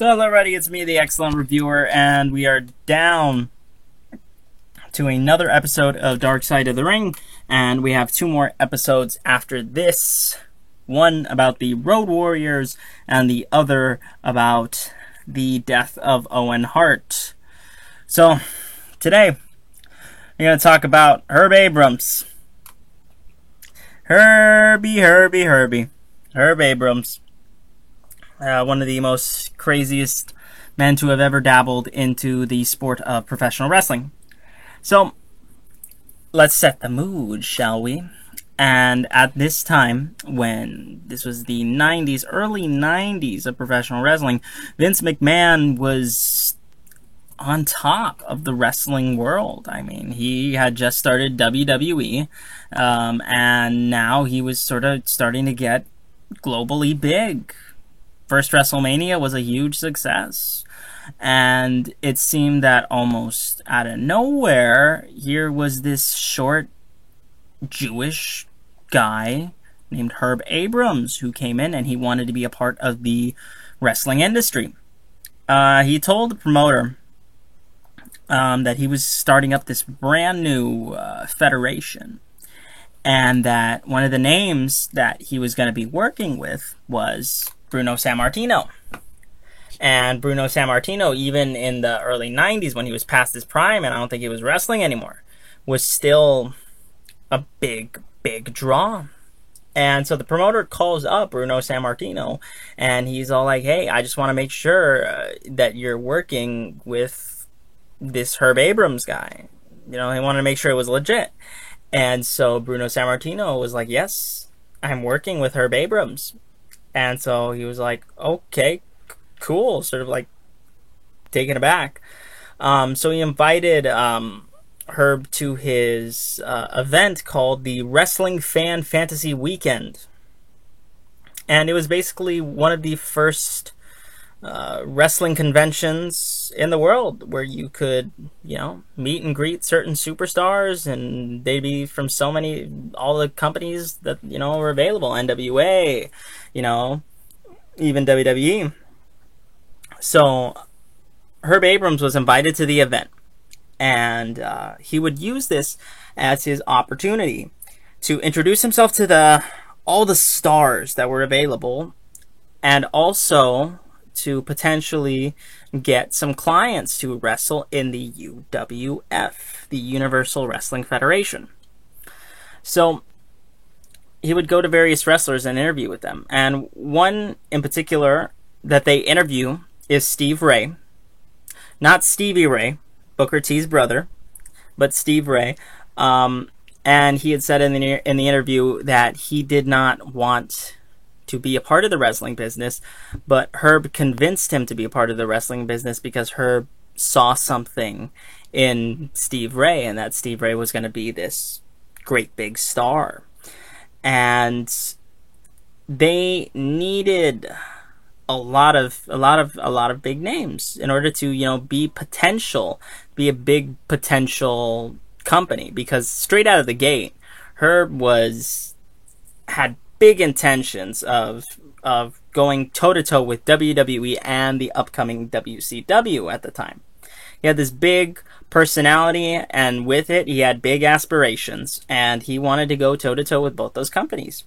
So hello everybody, it's me, the Excellent Reviewer, and we are down to another episode of Dark Side of the Ring, and we have two more episodes after this. One about the Road Warriors, and the other about the death of Owen Hart. So, today, we're going to talk about Herb Abrams. Herb Abrams. One of the most craziest men to have ever dabbled into the sport of professional wrestling. So, let's set the mood, shall we? And at this time, when this was the 90s, early 90s of professional wrestling, Vince McMahon was on top of the wrestling world. I mean, he had just started WWE, and now he was sort of starting to get globally big. First WrestleMania was a huge success, and it seemed that almost out of nowhere, here was this short Jewish guy named Herb Abrams who came in and he wanted to be a part of the wrestling industry. He told the promoter that he was starting up this brand new federation, and that one of the names that he was going to be working with was Bruno Sammartino. And Bruno Sammartino, even in the early 90s when he was past his prime and I don't think he was wrestling anymore, was still a big draw. And so the promoter calls up Bruno Sammartino and he's all like, hey, I just want to make sure that you're working with this Herb Abrams guy. You know, he wanted to make sure it was legit. And so Bruno Sammartino was like, yes, I'm working with Herb Abrams. And so he was like, okay, cool, sort of like taken aback. So he invited Herb to his event called the Wrestling Fan Fantasy Weekend. And it was basically one of the first wrestling conventions in the world where you could, you know, meet and greet certain superstars, and they'd be from all the companies that, you know, were available. NWA, you know, even WWE. So Herb Abrams was invited to the event, and he would use this as his opportunity to introduce himself to all the stars that were available, and also to potentially get some clients to wrestle in the UWF, the Universal Wrestling Federation. So he would go to various wrestlers and interview with them. And one in particular that they interview is Steve Ray. Not Stevie Ray, Booker T's brother, but Steve Ray. And he had said in the interview that he did not want to be a part of the wrestling business, but Herb convinced him to be a part of the wrestling business because Herb saw something in Steve Ray, and that Steve Ray was going to be this great big star. And they needed a lot of big names in order to, you know, be a big potential company, because straight out of the gate, Herb had big intentions of going toe-to-toe with WWE and the upcoming WCW at the time. He had this big personality, and with it, he had big aspirations, and he wanted to go toe-to-toe with both those companies.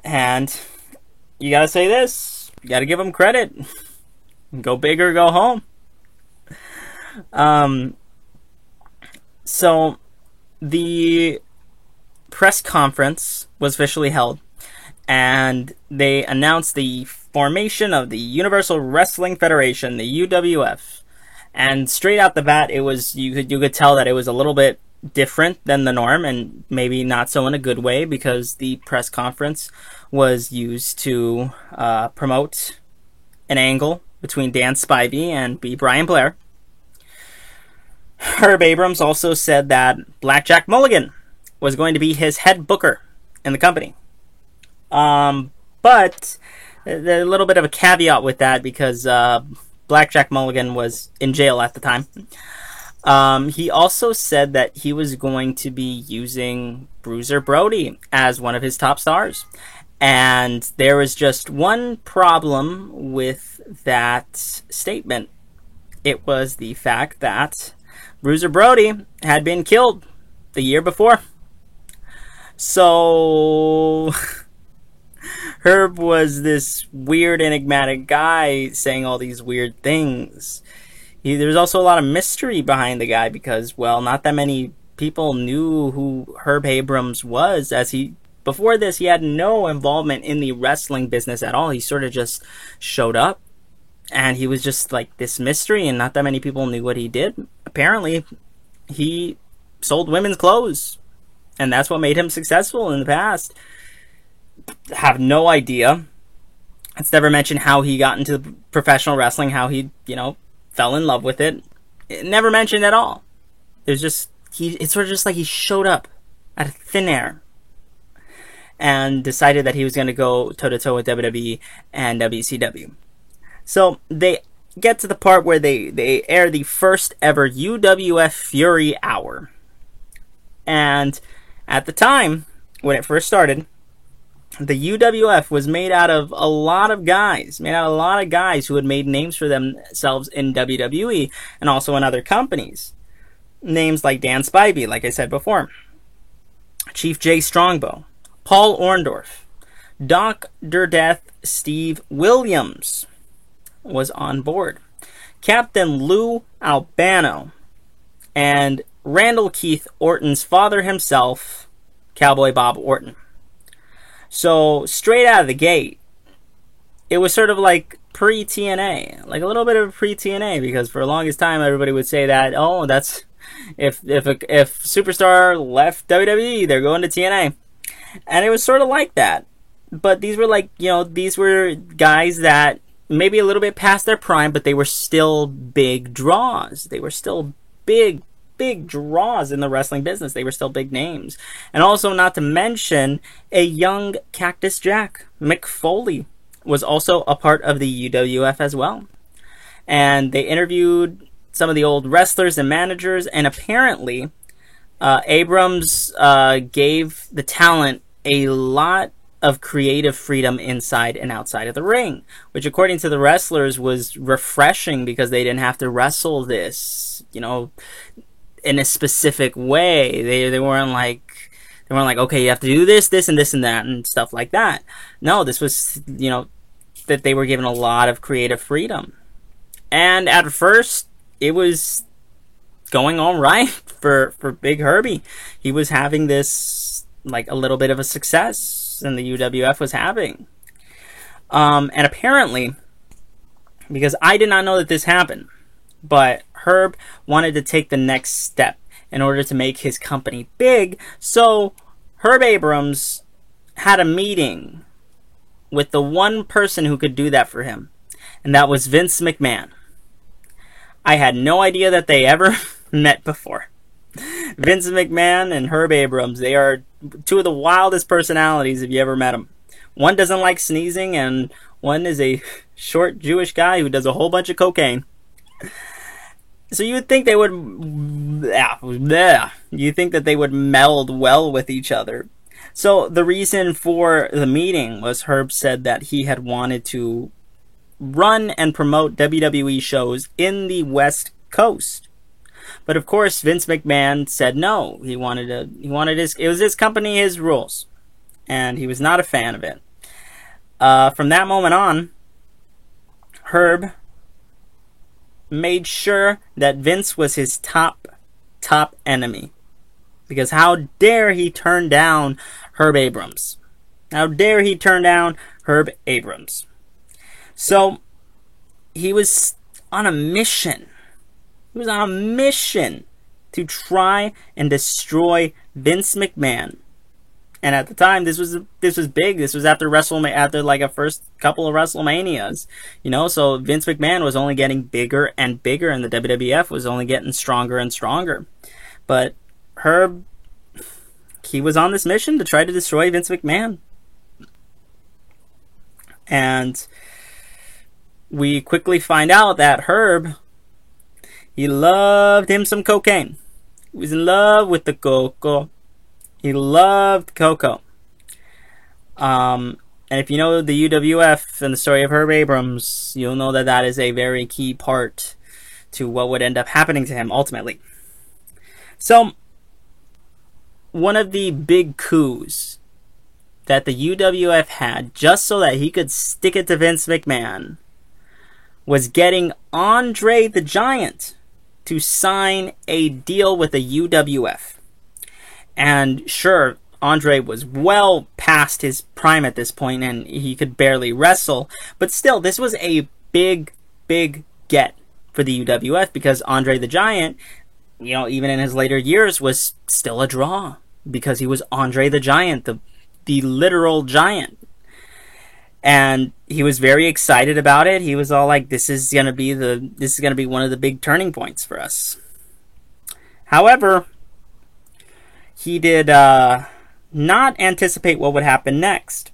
And you gotta say this, you gotta give him credit. Go big or go home. So the press conference was officially held, and they announced the formation of the Universal Wrestling Federation, the UWF. And straight out the bat, it was you could tell that it was a little bit different than the norm, and maybe not so in a good way, because the press conference was used to promote an angle between Dan Spivey and B. Brian Blair. Herb Abrams also said that Blackjack Mulligan was going to be his head booker in the company. But a little bit of a caveat with that, because Blackjack Mulligan was in jail at the time. He also said that he was going to be using Bruiser Brody as one of his top stars. And there was just one problem with that statement. It was the fact that Bruiser Brody had been killed the year before. So Herb was this weird, enigmatic guy saying all these weird things. There's also a lot of mystery behind the guy because, well, not that many people knew who Herb Abrams was, as before this, he had no involvement in the wrestling business at all. He sort of just showed up, and he was just like this mystery, and not that many people knew what he did. Apparently, he sold women's clothes, and that's what made him successful in the past. Have no idea. It's never mentioned how he got into professional wrestling, how he, fell in love with it. It never mentioned at all. It's sort of just like he showed up out of thin air and decided that he was going to go toe-to-toe with WWE and WCW. So they get to the part where they air the first ever UWF Fury Hour. And at the time, when it first started, the UWF was made out of a lot of guys who had made names for themselves in WWE and also in other companies. Names like Dan Spivey, like I said before, Chief Jay Strongbow, Paul Orndorff, Dr. Death Steve Williams was on board, Captain Lou Albano, and Randall Keith Orton's father himself, Cowboy Bob Orton. So, straight out of the gate, it was sort of like pre-TNA. Like a little bit of pre-TNA, because for the longest time, everybody would say that, oh, that's... If Superstar left WWE, they're going to TNA. And it was sort of like that. But these were these were guys that maybe a little bit past their prime, but they were still big draws. They were still big draws in the wrestling business. They were still big names. And also, not to mention, a young Cactus Jack, Mick Foley, was also a part of the UWF as well. And they interviewed some of the old wrestlers and managers, and apparently Abrams gave the talent a lot of creative freedom inside and outside of the ring, which according to the wrestlers was refreshing because they didn't have to wrestle this, in a specific way. They weren't like, okay, you have to do this, and this, and that, and stuff like that. No, this was, that they were given a lot of creative freedom. And at first, it was going all right for Big Herbie. He was having this, like, a little bit of a success, and the UWF was having. And apparently, because I did not know that this happened, but Herb wanted to take the next step in order to make his company big. So Herb Abrams had a meeting with the one person who could do that for him, and that was Vince McMahon. I had no idea that they ever met before. Vince McMahon and Herb Abrams, they are two of the wildest personalities if you ever met them. One doesn't like sneezing, and one is a short Jewish guy who does a whole bunch of cocaine. So you would think they would, you think that they would meld well with each other. So the reason for the meeting was Herb said that he had wanted to run and promote WWE shows in the West Coast. But of course, Vince McMahon said no. It was his company, his rules. And he was not a fan of it. From that moment on, Herb made sure that Vince was his top enemy. Because how dare he turn down Herb Abrams? How dare he turn down Herb Abrams? So, he was on a mission. He was on a mission to try and destroy Vince McMahon. And at the time, this was big. This was after like a first couple of WrestleManias, So Vince McMahon was only getting bigger and bigger, and the WWF was only getting stronger and stronger. But Herb, he was on this mission to try to destroy Vince McMahon, and we quickly find out that Herb, he loved him some cocaine. He was in love with the cocoa. He loved cocoa. And if you know the UWF and the story of Herb Abrams, you'll know that that is a very key part to what would end up happening to him ultimately. So, one of the big coups that the UWF had, just so that he could stick it to Vince McMahon, was getting Andre the Giant to sign a deal with the UWF. And sure, Andre was well past his prime at this point, and he could barely wrestle. But still, this was a big, big get for the UWF, because Andre the Giant, you know, even in his later years, was still a draw, because he was Andre the Giant, the literal giant. And he was very excited about it. He was all like, this is gonna be one of the big turning points for us. However, he did not anticipate what would happen next,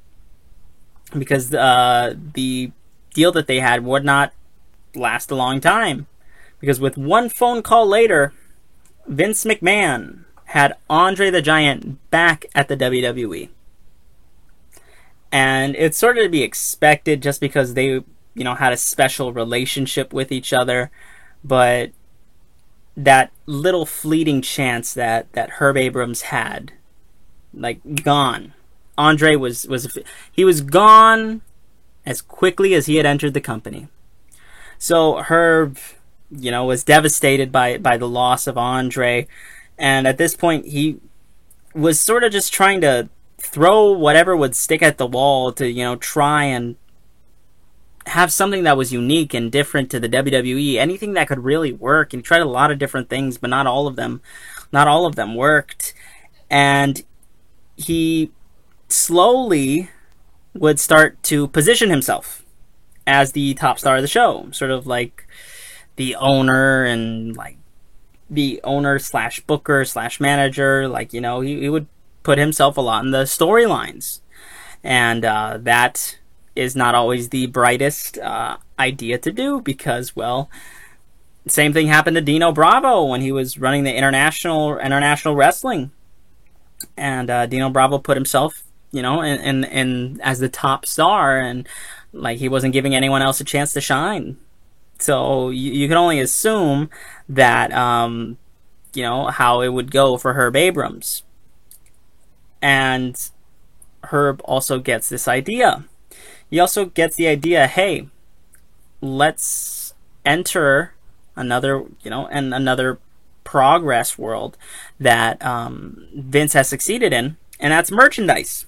because the deal that they had would not last a long time. Because with one phone call later, Vince McMahon had Andre the Giant back at the WWE. And it's sort of to be expected, just because they, you know, had a special relationship with each other. But that little fleeting chance that Herb Abrams had, like, gone. Andre was gone as quickly as he had entered the company. So Herb, you know, was devastated by the loss of Andre, and at this point he was sort of just trying to throw whatever would stick at the wall to, you know, try and have something that was unique and different to the WWE, anything that could really work. And he tried a lot of different things, but not all of them worked. And he slowly would start to position himself as the top star of the show, sort of like the owner, and like the owner slash booker slash manager. Like, you know, he would put himself a lot in the storylines, and that is not always the brightest idea to do, because, well, same thing happened to Dino Bravo when he was running the international wrestling, and Dino Bravo put himself, you know, in as the top star, and like, he wasn't giving anyone else a chance to shine. So you can only assume that you know, how it would go for Herb Abrams. And Herb also gets this idea. He also gets the idea, hey, let's enter another, you know, and another progress world that Vince has succeeded in, and that's merchandise.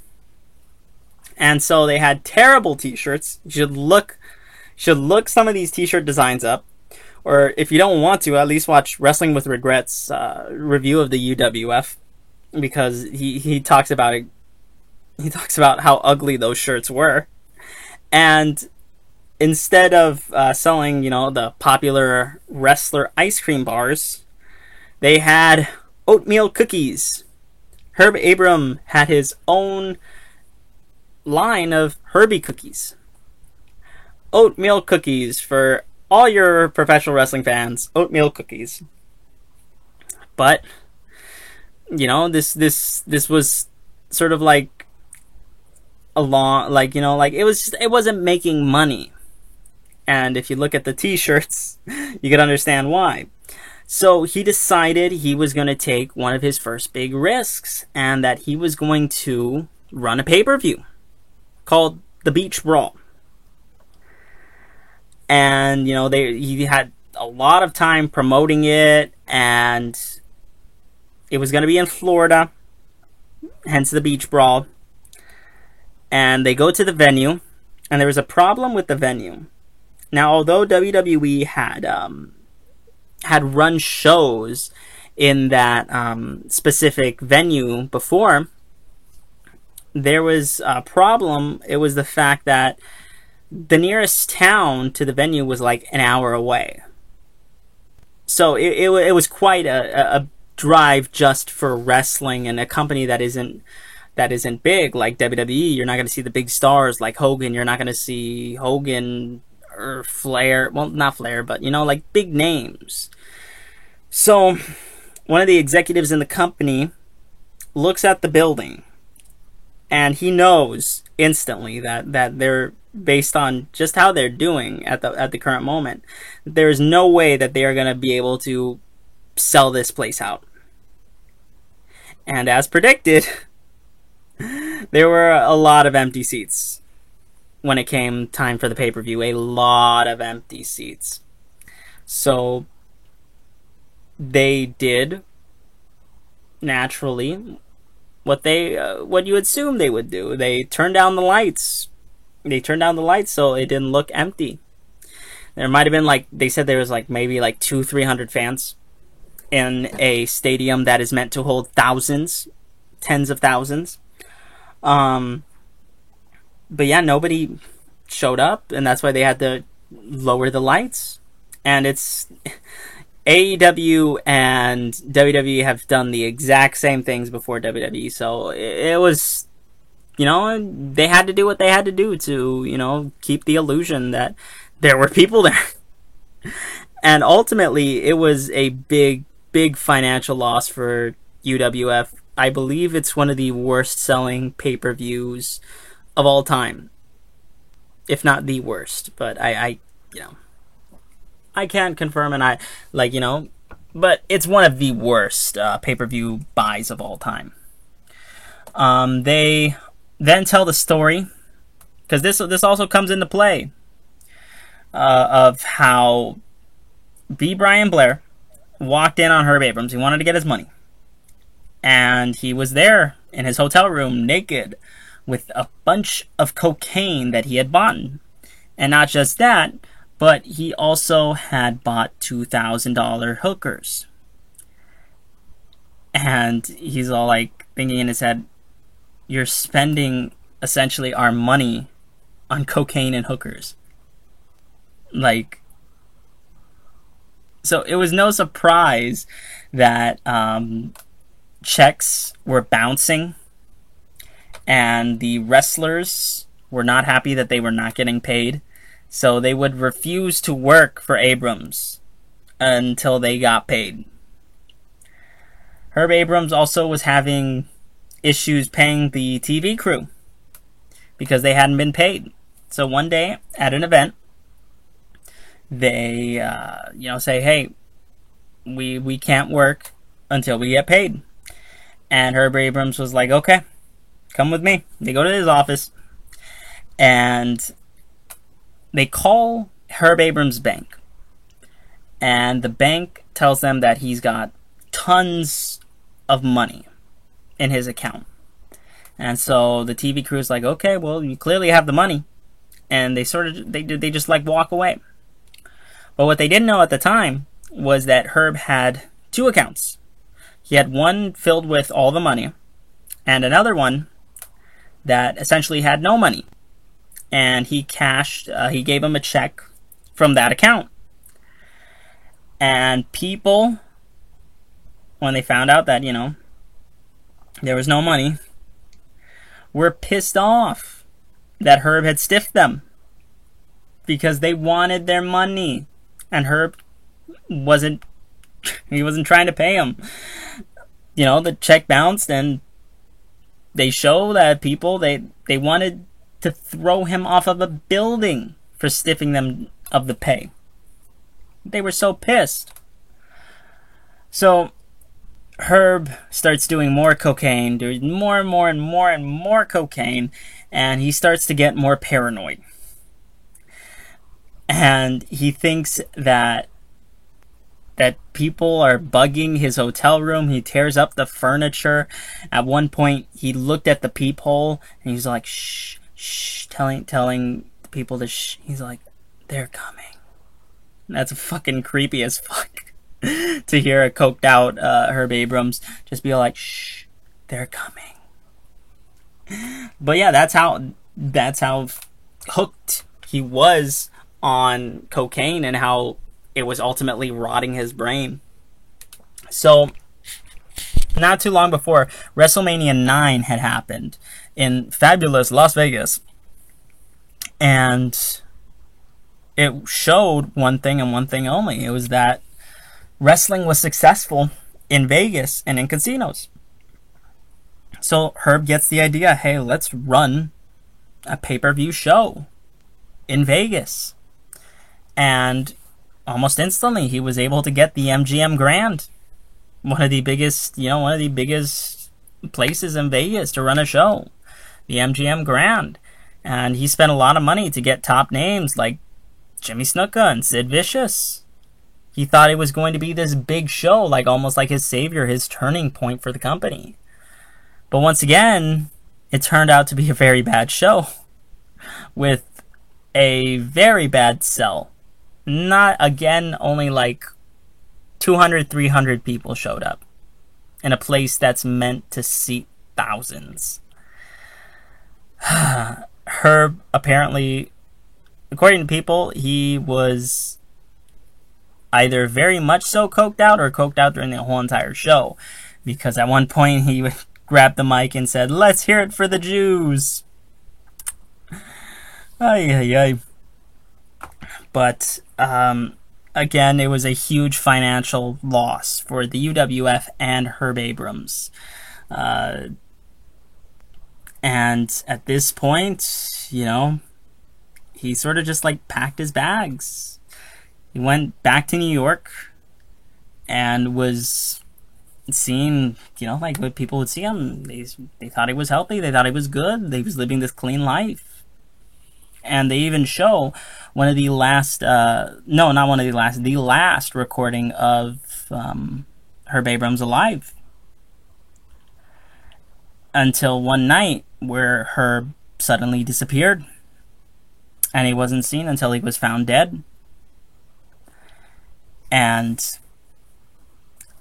And so they had terrible t-shirts. You should look some of these t-shirt designs up, or if you don't want to, at least watch Wrestling with Regrets review of the UWF, because he talks about it. He talks about how ugly those shirts were. And instead of selling, you know, the popular wrestler ice cream bars, they had oatmeal cookies. Herb Abrams had his own line of Herbie cookies. Oatmeal cookies for all your professional wrestling fans. Oatmeal cookies. But, you know, this was sort of like like, you know, like, it wasn't making money. And if you look at the t-shirts, you can understand why. So he decided he was going to take one of his first big risks, and that he was going to run a pay-per-view called The Beach Brawl. And, you know, he had a lot of time promoting it, and it was going to be in Florida, hence the Beach Brawl. And they go to the venue, and there was a problem with the venue. Now, although WWE had run shows in that specific venue before, there was a problem. It was the fact that the nearest town to the venue was like an hour away. So it was quite a drive just for wrestling, and a company that isn't big like WWE. You're not going to see the big stars like Hogan. You're not going to see Hogan or Flair. Well, not Flair, but, you know, like, big names. So one of the executives in the company looks at the building, and he knows instantly that they're based on just how they're doing at the current moment. There's no way that they are going to be able to sell this place out. And as predicted, there were a lot of empty seats when it came time for the pay-per-view. A lot of empty seats. So they did naturally what you assume they would do. They turned down the lights. So it didn't look empty. There might have been, like, they said there was like maybe like 200-300 fans in a stadium that is meant to hold thousands, tens of thousands. But yeah, nobody showed up, and that's why they had to lower the lights. And it's AEW and WWE have done the exact same things before WWE, so it was, they had to do what they had to do to, keep the illusion that there were people there. And ultimately, it was a big, big financial loss for UWF. I believe it's one of the worst selling pay-per-views of all time, if not the worst. But I can't confirm, and but it's one of the worst pay-per-view buys of all time. They then tell the story, because this also comes into play, of how B. Brian Blair walked in on Herb Abrams. He wanted to get his money. And he was there in his hotel room naked with a bunch of cocaine that he had bought. And not just that, but he also had bought $2,000 hookers. And he's all like thinking in his head, you're spending essentially our money on cocaine and hookers. So it was no surprise that checks were bouncing, and the wrestlers were not happy that they were not getting paid. So they would refuse to work for Abrams until they got paid. Herb Abrams also was having issues paying the TV crew because they hadn't been paid. So one day at an event, they say, hey, we can't work until we get paid. And Herb Abrams was like, okay, come with me. They go to his office, and they call Herb Abrams' bank. And the bank tells them that he's got tons of money in his account. And so the TV crew is like, okay, well, you clearly have the money. And they just walk away. But what they didn't know at the time was that Herb had two accounts. He had one filled with all the money, and another one that essentially had no money. And he gave him a check from that account. And people, when they found out that, there was no money, were pissed off that Herb had stiffed them because they wanted their money. And Herb wasn't trying to pay him. The check bounced, and they show that people, they wanted to throw him off of a building for stiffing them of the pay. They were so pissed. So Herb starts doing more cocaine, doing more and more and more and more cocaine, and he starts to get more paranoid. And he thinks that people are bugging his hotel room. He tears up the furniture. At one point, he looked at the peephole, and he's like, shh, shh, telling the people to shh. He's like, they're coming. And that's fucking creepy as fuck to hear a coked out Herb Abrams just be like, shh, they're coming. But yeah, that's how hooked he was on cocaine, and how it was ultimately rotting his brain. So, not too long before, WrestleMania 9 had happened in fabulous Las Vegas. And it showed one thing and one thing only. It was that wrestling was successful in Vegas and in casinos. So Herb gets the idea, hey, let's run a pay-per-view show in Vegas. And almost instantly, he was able to get the MGM Grand, one of the biggest places in Vegas to run a show, the MGM Grand. And he spent a lot of money to get top names like Jimmy Snuka and Sid Vicious. He thought it was going to be this big show, like almost like his savior, his turning point for the company. But once again, it turned out to be a very bad show with a very bad sell. Not, again, only like 200, 300 people showed up in a place that's meant to seat thousands. Herb, apparently, according to people, he was either very much so coked out or coked out during the whole entire show. Because at one point he grabbed the mic and said, "Let's hear it for the Jews." Ay, ay, ay. But, again, it was a huge financial loss for the UWF and Herb Abrams. And at this point, you know, he sort of just like packed his bags. He went back to New York and was seen, you know, like what people would see him. They thought he was healthy. They thought he was good. He was living this clean life. And they even show one of the last, the last recording of Herb Abrams alive. Until one night where Herb suddenly disappeared. And he wasn't seen until he was found dead. And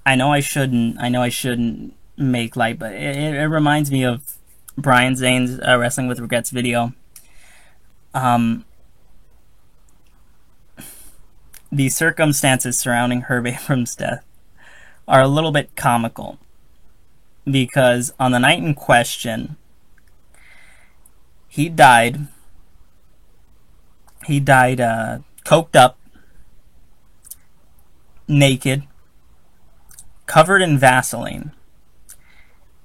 I know I shouldn't make light, but it reminds me of Brian Zane's Wrestling with Regrets video. The circumstances surrounding Herb Abrams' death are a little bit comical, because on the night in question, he died coked up, naked, covered in Vaseline,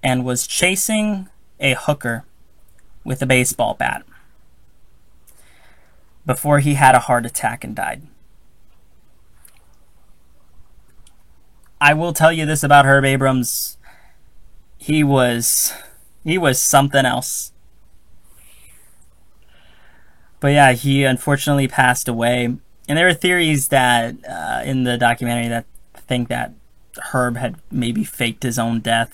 and was chasing a hooker with a baseball bat before he had a heart attack and died. I will tell you this about Herb Abrams. He was something else. But yeah, he unfortunately passed away. And there are theories that in the documentary that think that Herb had maybe faked his own death.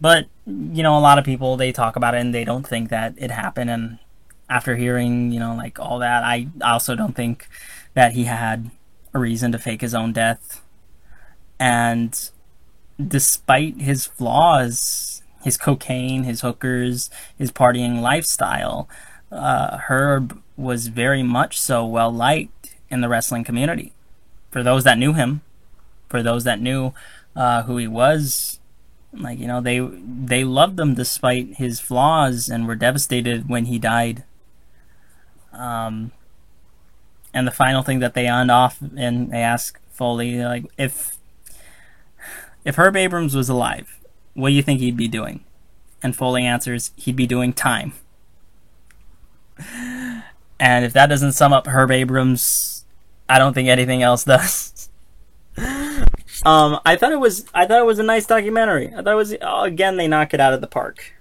But, you know, a lot of people, they talk about it and they don't think that it happened. And after hearing, you know, like all that, I also don't think that he had a reason to fake his own death. And despite his flaws, his cocaine, his hookers, his partying lifestyle, Herb was very much so well liked in the wrestling community. For those that knew him, for those that knew who he was, like, you know, they loved him despite his flaws and were devastated when he died. And the final thing that they end off and they ask Foley, like, if Herb Abrams was alive, what do you think he'd be doing? And Foley answers, he'd be doing time. And if that doesn't sum up Herb Abrams, I don't think anything else does. I thought it was a nice documentary. I thought it was, again, they knock it out of the park.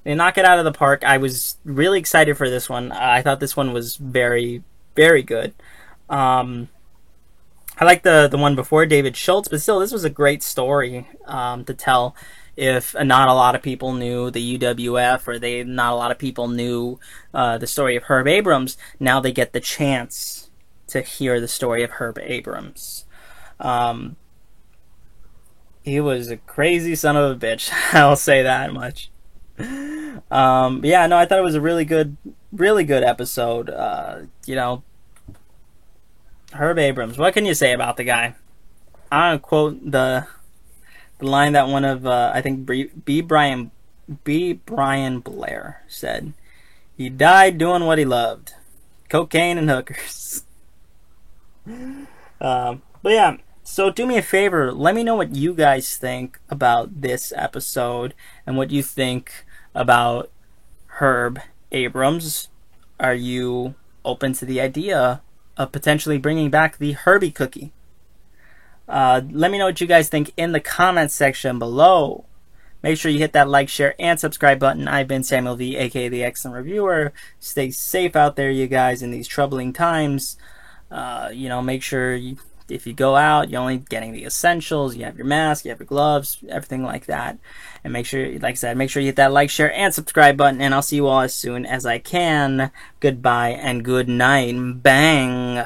They knock it out of the park. I was really excited for this one. I thought this one was very, very good. I like the one before, David Schultz, but still, this was a great story to tell. If not a lot of people knew the UWF, or not a lot of people knew the story of Herb Abrams, now they get the chance to hear the story of Herb Abrams. He was a crazy son of a bitch. I'll say that much. Yeah, no, I thought it was a really good episode. You know, Herb Abrams. What can you say about the guy? I'm gonna quote the line that one of I think B. Brian Blair said. He died doing what he loved, cocaine and hookers. But yeah, so do me a favor. Let me know what you guys think about this episode and what you think about Herb Abrams, are you open to the idea of potentially bringing back the Herbie cookie? Let me know what you guys think in the comments section below. Make sure you hit that like, share, and subscribe button. I've been Samuel V, aka The Excellent Reviewer. Stay safe out there, you guys, in these troubling times. Make sure if you go out, you're only getting the essentials. You have your mask, you have your gloves, everything like that. And make sure, like I said, make sure you hit that like, share, and subscribe button. And I'll see you all as soon as I can. Goodbye and good night. Bang.